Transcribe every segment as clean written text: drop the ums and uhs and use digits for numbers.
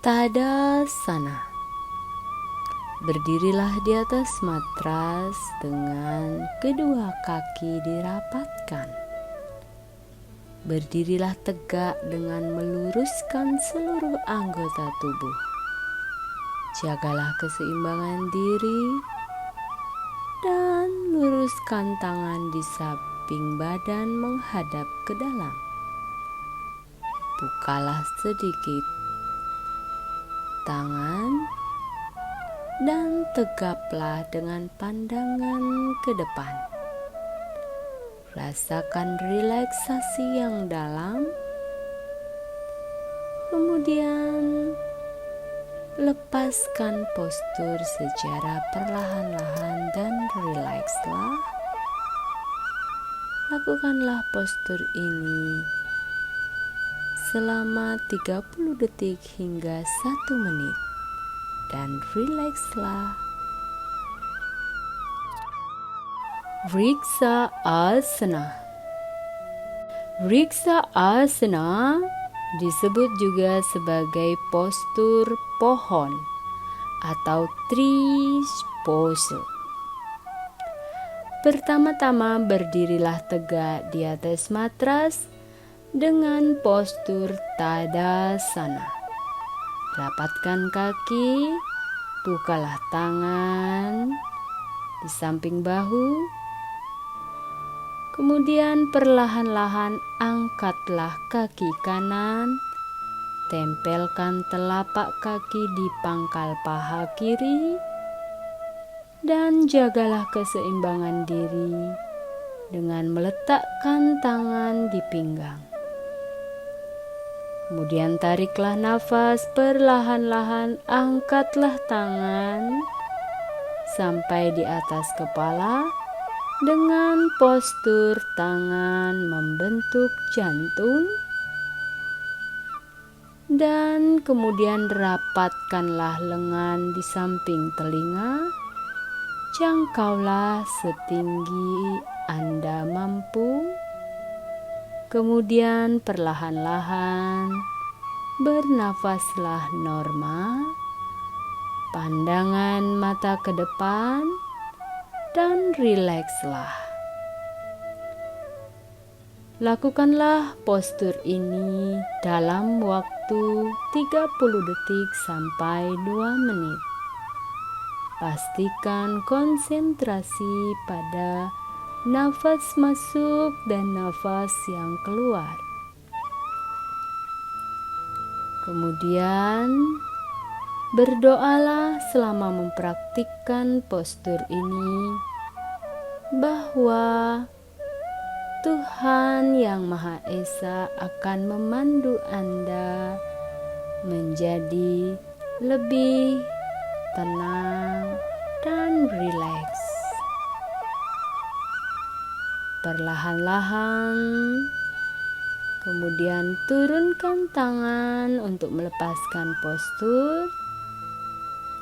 Tadasana. Berdirilah di atas matras dengan kedua kaki dirapatkan. Berdirilah tegak dengan meluruskan seluruh anggota tubuh. Jagalah keseimbangan diri dan luruskan tangan di samping badan menghadap ke dalam. Bukalah sedikit tangan dan tegaplah dengan pandangan ke depan. Rasakan relaksasi yang dalam. Kemudian lepaskan postur secara perlahan-lahan dan rilekslah. Lakukanlah postur ini selama 30 detik hingga 1 menit dan rilekslah. Vriksha Asana. Vriksha Asana disebut juga sebagai postur pohon atau tree pose. Pertama-tama berdirilah tegak di atas matras dengan postur Tadasana. Rapatkan kaki, bukalah tangan di samping bahu. Kemudian perlahan-lahan angkatlah kaki kanan, tempelkan telapak kaki di pangkal paha kiri, dan jagalah keseimbangan diri dengan meletakkan tangan di pinggang. Kemudian tariklah nafas perlahan-lahan, angkatlah tangan sampai di atas kepala dengan postur tangan membentuk jantung. Dan kemudian rapatkanlah lengan di samping telinga, jangkaulah setinggi Anda mampu. Kemudian perlahan-lahan bernafaslah normal, pandangan mata ke depan, dan rilekslah. Lakukanlah postur ini dalam waktu 30 detik sampai 2 menit. Pastikan konsentrasi pada nafas masuk dan nafas yang keluar. Kemudian berdoalah selama mempraktikkan postur ini bahwa Tuhan Yang Maha Esa akan memandu Anda menjadi lebih tenang dan rileks. Perlahan-lahan, kemudian turunkan tangan untuk melepaskan postur.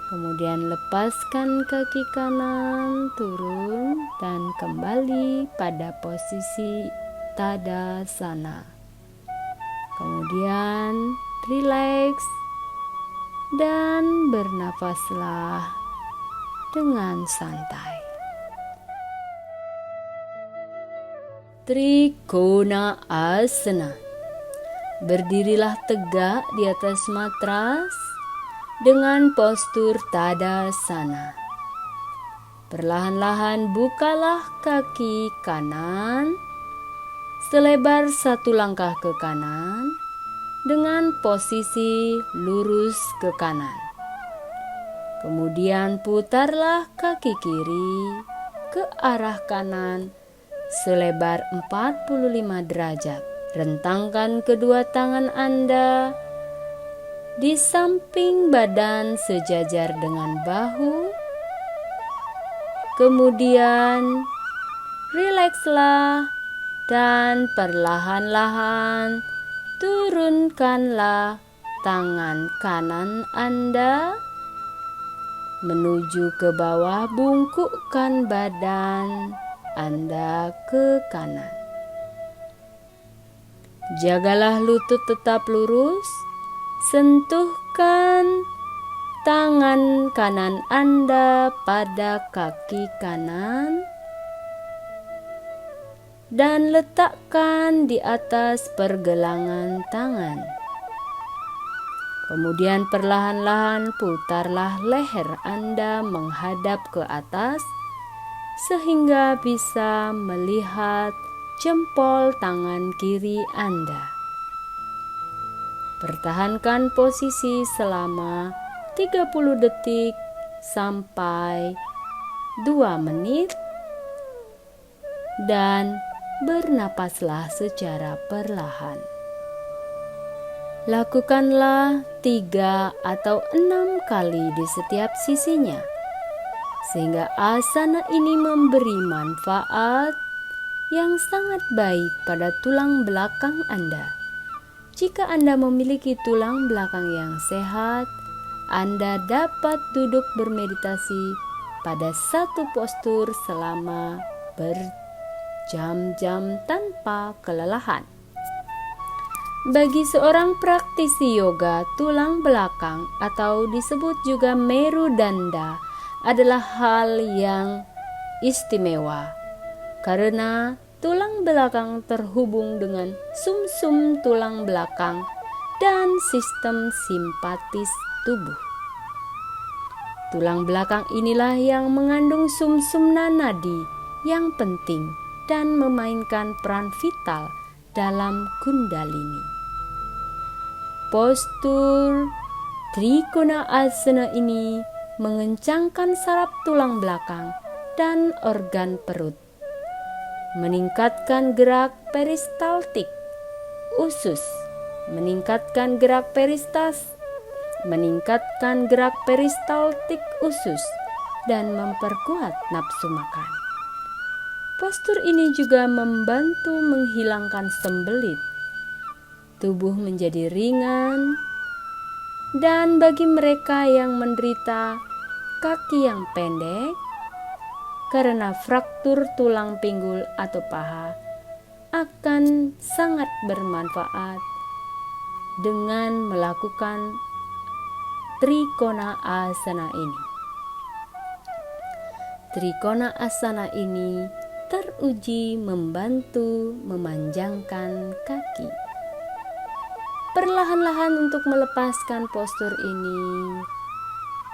Kemudian lepaskan kaki kanan, turun, dan kembali pada posisi Tadasana. Kemudian rileks dan bernafaslah dengan santai. Trikona Asana. Berdirilah tegak di atas matras dengan postur Tadasana. Perlahan-lahan bukalah kaki kanan selebar 1 langkah ke kanan dengan posisi lurus ke kanan. Kemudian putarlah kaki kiri ke arah kanan selebar 45 derajat. Rentangkan kedua tangan Anda di samping badan sejajar dengan bahu. Kemudian rilekslah dan perlahan-lahan turunkanlah tangan kanan Anda menuju ke bawah, bungkukkan badan Anda ke kanan. Jagalah lutut tetap lurus Sentuhkan tangan kanan Anda pada kaki kanan dan letakkan di atas pergelangan tangan. Kemudian perlahan-lahan putarlah leher Anda menghadap ke atas sehingga bisa melihat jempol tangan kiri Anda. Pertahankan posisi selama 30 detik sampai 2 menit dan bernapaslah secara perlahan. Lakukanlah 3 atau 6 kali di setiap sisinya, sehingga asana ini memberi manfaat yang sangat baik pada tulang belakang Anda. Jika Anda memiliki tulang belakang yang sehat, Anda dapat duduk bermeditasi pada satu postur selama berjam-jam tanpa kelelahan. Bagi seorang praktisi yoga, tulang belakang atau disebut juga merudanda adalah hal yang istimewa karena tulang belakang terhubung dengan sumsum tulang belakang dan sistem simpatis tubuh. Tulang belakang inilah yang mengandung sumsum nanadi yang penting dan memainkan peran vital dalam Kundalini. Postur Trikona Asana ini mengencangkan saraf tulang belakang dan organ perut, meningkatkan gerak peristaltik usus, meningkatkan gerak peristaltik usus dan memperkuat nafsu makan. Postur ini juga membantu menghilangkan sembelit. Tubuh menjadi ringan, dan bagi mereka yang menderita kaki yang pendek karena fraktur tulang pinggul atau paha akan sangat bermanfaat dengan melakukan Trikona Asana ini. Trikona Asana ini teruji membantu memanjangkan kaki. Perlahan-lahan untuk melepaskan postur ini,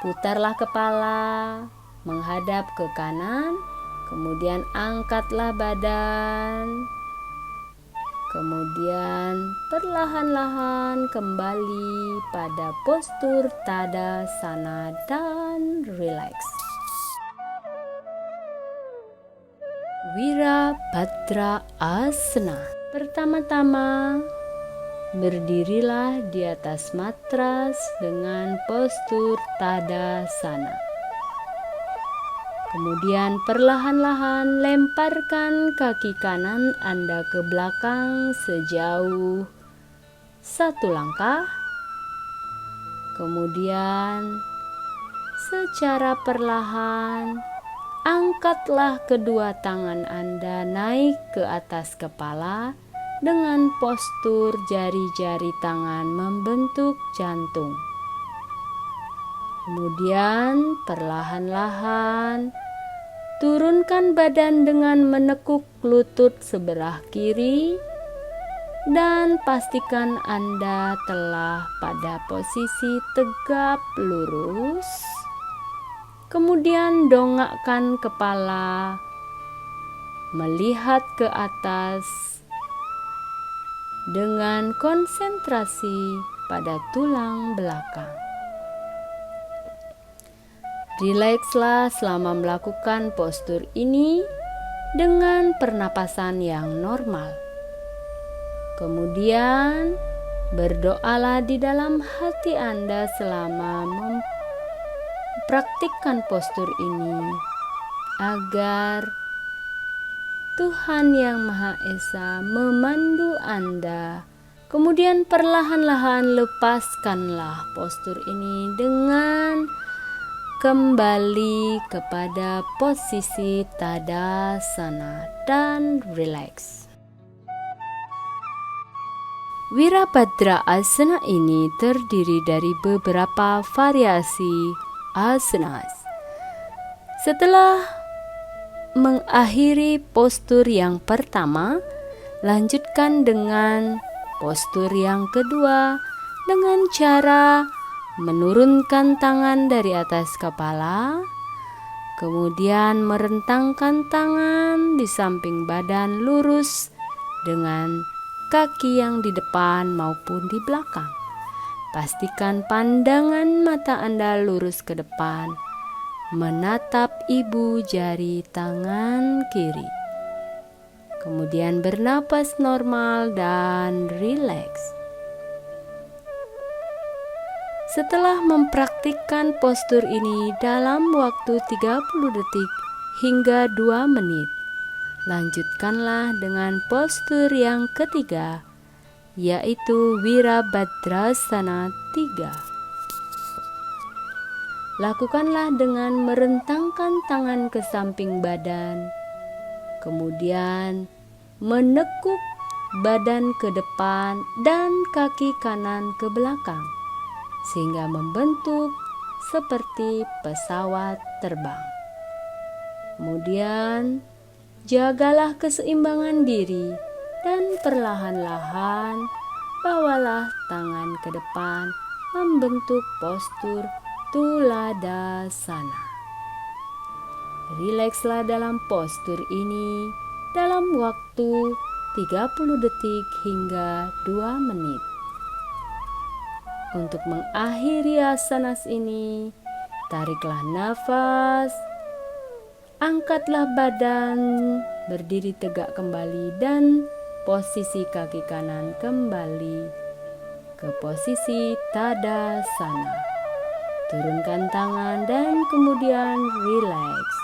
putarlah kepala menghadap ke kanan, kemudian angkatlah badan, kemudian perlahan-lahan kembali pada postur Tadasana dan rileks. Wirabhadra Asana. Pertama-tama, berdirilah di atas matras dengan postur Tadasana. Kemudian perlahan-lahan lemparkan kaki kanan Anda ke belakang sejauh 1 langkah. Kemudian secara perlahan angkatlah kedua tangan Anda naik ke atas kepala dengan postur jari-jari tangan membentuk jantung. Kemudian perlahan-lahan turunkan badan dengan menekuk lutut sebelah kiri dan pastikan Anda telah pada posisi tegap lurus. Kemudian dongakkan kepala, melihat ke atas dengan konsentrasi pada tulang belakang. Rilekslah selama melakukan postur ini dengan pernapasan yang normal. Kemudian berdoalah di dalam hati Anda selama mempraktikkan postur ini agar Tuhan Yang Maha Esa memandu Anda. Kemudian perlahan-lahan lepaskanlah postur ini dengan kembali kepada posisi Tadasana dan rileks. Wirabhadra asana ini terdiri dari beberapa variasi asanas. Setelah mengakhiri postur yang pertama, lanjutkan dengan postur yang kedua dengan cara menurunkan tangan dari atas kepala, kemudian merentangkan tangan di samping badan lurus dengan kaki yang di depan maupun di belakang. Pastikan pandangan mata Anda lurus ke depan, menatap ibu jari tangan kiri. Kemudian bernapas normal dan rileks. Setelah mempraktikkan postur ini dalam waktu 30 detik hingga 2 menit, lanjutkanlah dengan postur yang ketiga, yaitu Wirabhadrasana 3. Lakukanlah dengan merentangkan tangan ke samping badan, kemudian menekuk badan ke depan dan kaki kanan ke belakang, sehingga membentuk seperti pesawat terbang. Kemudian jagalah keseimbangan diri dan perlahan-lahan bawalah tangan ke depan membentuk postur Tuladasana. Rilekslah dalam postur ini dalam waktu 30 detik hingga 2 menit. Untuk mengakhiri asanas ini, tariklah nafas, angkatlah badan, berdiri tegak kembali dan posisi kaki kanan kembali ke posisi Tadasana. Turunkan tangan dan kemudian rileks.